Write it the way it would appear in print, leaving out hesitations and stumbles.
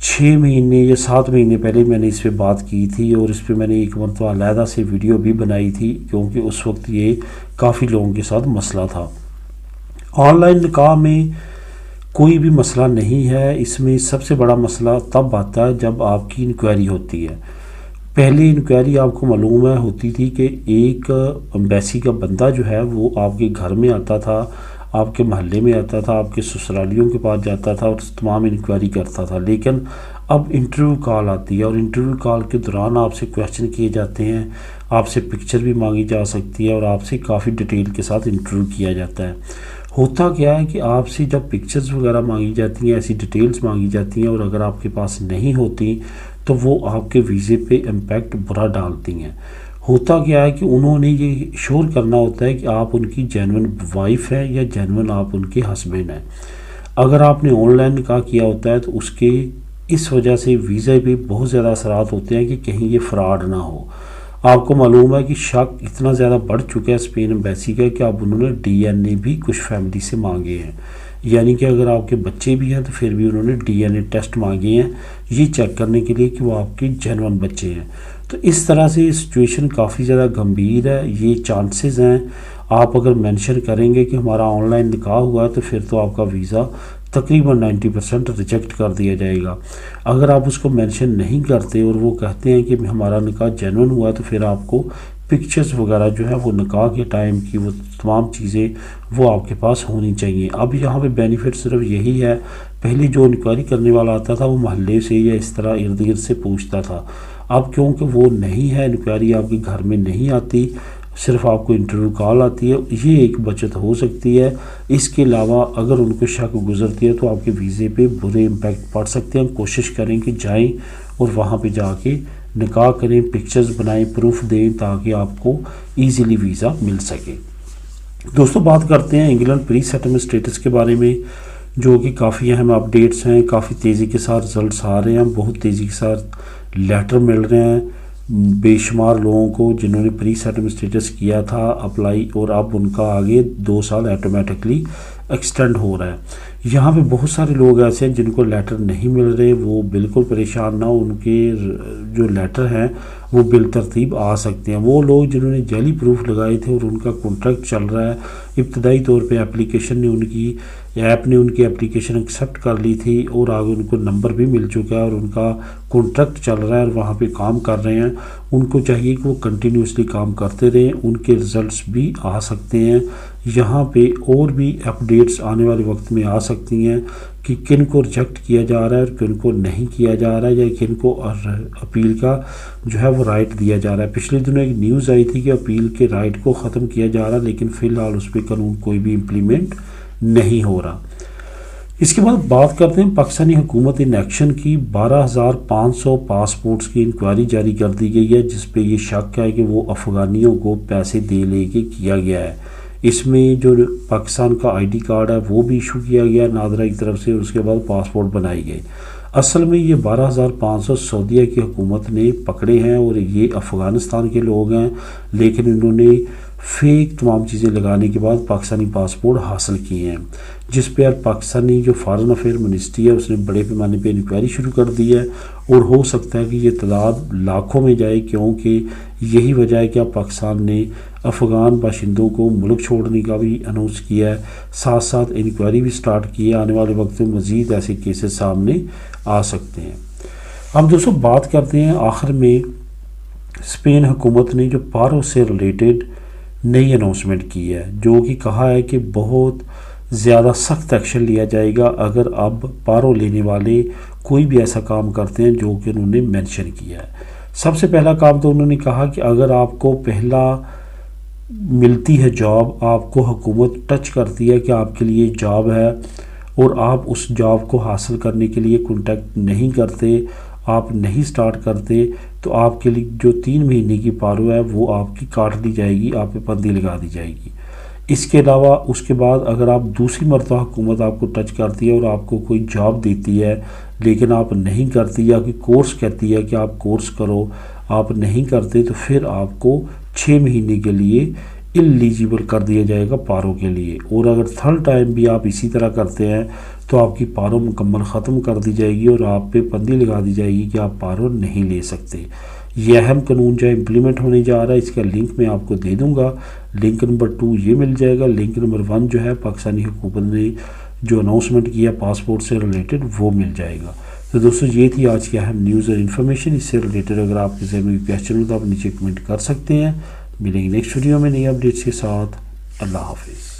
6 مہینے یا 7 مہینے پہلے میں نے اس پہ بات کی تھی، اور اس پہ میں نے ایک مرتبہ علیحدہ سے ویڈیو بھی بنائی تھی، کیونکہ اس وقت یہ کافی لوگوں کے ساتھ مسئلہ تھا۔ آن لائن نکاح میں کوئی بھی مسئلہ نہیں ہے، اس میں سب سے بڑا مسئلہ تب آتا ہے جب آپ کی انکوائری ہوتی ہے۔ پہلی انکوائری آپ کو معلوم ہے ہوتی تھی کہ ایک ایمبیسی کا بندہ جو ہے وہ آپ کے گھر میں آتا تھا، آپ کے محلے میں آتا تھا، آپ کے سسرالیوں کے پاس جاتا تھا اور تمام انکوائری کرتا تھا۔ لیکن اب انٹرویو کال آتی ہے، اور انٹرویو کال کے دوران آپ سے کویشچن کیے جاتے ہیں، آپ سے پکچر بھی مانگی جا سکتی ہے، اور آپ سے کافی ڈیٹیل کے ساتھ انٹرویو کیا جاتا ہے۔ ہوتا کیا ہے کہ آپ سے جب پکچرز وغیرہ مانگی جاتی ہیں، ایسی ڈیٹیلز مانگی جاتی ہیں، اور اگر آپ کے پاس نہیں ہوتی تو وہ آپ کے ویزے پہ امپیکٹ برا ڈالتی ہیں۔ ہوتا کیا ہے کہ انہوں نے یہ شور کرنا ہوتا ہے کہ آپ ان کی جینون وائف ہیں یا جینون آپ ان کے ہسبینڈ ہیں۔ اگر آپ نے آن لائن نکاح کیا ہوتا ہے تو اس وجہ سے ویزے پہ بہت زیادہ اثرات ہوتے ہیں کہ کہیں یہ فراڈ نہ ہو۔ آپ کو معلوم ہے کہ شک اتنا زیادہ بڑھ چکا ہے اسپین ایمبیسی کا کہ اب انہوں نے DNA بھی کچھ فیملی سے مانگے ہیں، یعنی کہ اگر آپ کے بچے بھی ہیں تو پھر بھی انہوں نے DNA ٹیسٹ مانگے ہیں، یہ چیک کرنے کے لیے کہ وہ آپ کے جینون بچے ہیں۔ تو اس طرح سے سچویشن کافی زیادہ گمبھیر ہے۔ یہ چانسز ہیں، آپ اگر مینشن کریں گے کہ ہمارا آن لائن نکاح ہوا ہے تو پھر تو آپ کا ویزا تقریباً 90% ریجیکٹ کر دیا جائے گا۔ اگر آپ اس کو مینشن نہیں کرتے اور وہ کہتے ہیں کہ ہمارا نکاح جینون ہوا ہے تو پھر آپ کو پکچرز وغیرہ جو ہے وہ نکاح کے ٹائم کی وہ تمام چیزیں وہ آپ کے پاس ہونی چاہیے۔ اب یہاں پہ بینیفٹ صرف یہی ہے، پہلے جو انکوائری کرنے والا آتا تھا وہ محلے سے یا اس طرح ارد گرد سے پوچھتا تھا۔ اب کیونکہ وہ نہیں ہے، انکوائری آپ کے گھر میں نہیں آتی، صرف آپ کو انٹرویو کال آتی ہے، یہ ایک بچت ہو سکتی ہے۔ اس کے علاوہ اگر ان کو شک گزرتی ہے تو آپ کے ویزے پہ برے امپیکٹ پڑ سکتے ہیں۔ کوشش کریں کہ جائیں اور وہاں پہ جا کے نکاح کریں، پکچرز بنائیں، پروف دیں تاکہ آپ کو ایزیلی ویزا مل سکے۔ دوستو بات کرتے ہیں انگلینڈ پری سیٹلمنٹ اسٹیٹس کے بارے میں، جو کہ کافی اہم اپڈیٹس ہیں، کافی تیزی کے ساتھ رزلٹس آ رہے ہیں، بہت تیزی کے ساتھ لیٹر مل رہے ہیں بے شمار لوگوں کو جنہوں نے پری سیٹلمنٹ اسٹیٹس کیا تھا اپلائی، اور اب ان کا آگے 2 سال آٹومیٹکلی ایکسٹینڈ ہو رہا ہے۔ یہاں پہ بہت سارے لوگ ایسے ہیں جن کو لیٹر نہیں مل رہے، وہ بالکل پریشان نہ ہو، ان کے جو لیٹر ہیں وہ بالترتیب آ سکتے ہیں۔ وہ لوگ جنہوں نے جعلی پروف لگائے تھے اور ان کا کانٹریکٹ چل رہا ہے، ابتدائی طور پہ ایپلیکیشن نے ایپ نے ان کی ایپلیکیشن ایکسیپٹ کر لی تھی اور آگے ان کو نمبر بھی مل چکا ہے اور ان کا کانٹریکٹ چل رہا ہے اور وہاں پہ کام کر رہے ہیں، ان کو چاہیے کہ وہ کنٹینیوسلی کام کرتے رہیں، ان کے رزلٹس بھی آ سکتے ہیں۔ یہاں پہ اور بھی اپڈیٹس آنے والے وقت میں آ سکتی ہیں کہ کن کو ریجیکٹ کیا جا رہا ہے اور کن کو نہیں کیا جا رہا ہے، یا کن کو اپیل کا جو ہے وہ رائٹ دیا جا رہا ہے۔ پچھلے دنوں ایک نیوز آئی تھی کہ اپیل کے رائٹ کو ختم کیا جا رہا ہے، لیکن فی الحال اس پہ قانون کوئی بھی امپلیمنٹ نہیں ہو رہا۔ اس کے بعد بات کرتے ہیں پاکستانی حکومت ان ایکشن کی۔ 12,500 پاسپورٹس کی انکوائری جاری کر دی گئی ہے، جس پہ یہ شک ہے کہ وہ افغانیوں کو پیسے دے لے کے کیا گیا ہے۔ اس میں جو پاکستان کا ID کارڈ ہے وہ بھی ایشو کیا گیا نادرا کی طرف سے، اور اس کے بعد پاسپورٹ بنائی گئی۔ اصل میں یہ 12,500 سعودیہ کی حکومت نے پکڑے ہیں اور یہ افغانستان کے لوگ ہیں، لیکن انہوں نے فیک تمام چیزیں لگانے کے بعد پاکستانی پاسپورٹ حاصل کیے ہیں، جس پہ پاکستانی جو فارن افیئر منسٹری ہے اس نے بڑے پیمانے پہ انکوائری شروع کر دی ہے، اور ہو سکتا ہے کہ یہ تعداد لاکھوں میں جائے، کیونکہ یہی وجہ ہے کہ اب پاکستان نے افغان باشندوں کو ملک چھوڑنے کا بھی اناؤنس کیا ہے، ساتھ ساتھ انکوائری بھی سٹارٹ کی ہے۔ آنے والے وقت میں مزید ایسے کیسز سامنے آ سکتے ہیں۔ اب دوستوں بات کرتے ہیں آخر میں اسپین حکومت نے جو پارو سے ریلیٹڈ نئی اناؤنسمنٹ کی ہے، جو کہ کہا ہے کہ بہت زیادہ سخت ایکشن لیا جائے گا اگر اب پارو لینے والے کوئی بھی ایسا کام کرتے ہیں جو کہ انہوں نے مینشن کیا ہے۔ سب سے پہلا کام تو انہوں نے کہا کہ اگر آپ کو پہلا ملتی ہے جاب، آپ کو حکومت ٹچ کرتی ہے کہ آپ کے لیے جاب ہے اور آپ اس جاب کو حاصل کرنے کے لیے کانٹیکٹ نہیں کرتے، آپ نہیں سٹارٹ کرتے، تو آپ کے لیے جو 3 مہینے کی پارو ہے وہ آپ کی کاٹ دی جائے گی، آپ پہ پابندی لگا دی جائے گی۔ اس کے علاوہ اس کے بعد اگر آپ دوسری مرتبہ حکومت آپ کو ٹچ کرتی ہے اور آپ کو کوئی جاب دیتی ہے لیکن آپ نہیں کرتی، یا کہ کورس کہتی ہے کہ آپ کورس کرو، آپ نہیں کرتے، تو پھر آپ کو 6 مہینے کے لیے ایلیجیبل کر دیا جائے گا پاروں کے لیے، اور اگر تھرڈ ٹائم بھی آپ اسی طرح کرتے ہیں تو آپ کی پاروں مکمل ختم کر دی جائے گی اور آپ پہ پابندی لگا دی جائے گی کہ آپ پاروں نہیں لے سکتے۔ یہ اہم قانون جو امپلیمنٹ ہونے جا رہا ہے، اس کا لنک میں آپ کو دے دوں گا۔ لنک نمبر 2 یہ مل جائے گا، لنک نمبر 1 جو ہے پاکستانی حکومت نے جو اناؤنسمنٹ کیا پاسپورٹ سے ریلیٹڈ وہ مل جائے گا۔ تو دوستو یہ تھی آج کی اہم نیوز اور انفارمیشن۔ اس سے ریلیٹڈ اگر آپ کے ذہن میں کوئی کویسچن ہو تو آپ نیچے کمنٹ کر سکتے ہیں۔ ملیں گے نیکسٹ ویڈیو میں نئی اپڈیٹس کے ساتھ۔ اللہ حافظ۔